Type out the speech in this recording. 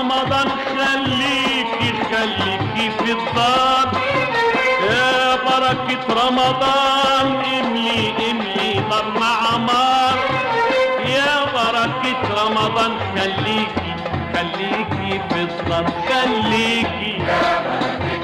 رمضان خليكي خليكي في الدار، يا بركة رمضان املي املي نار مع عمار، يا بركة رمضان خليكي خليكي في الدار، خليكي يا بركة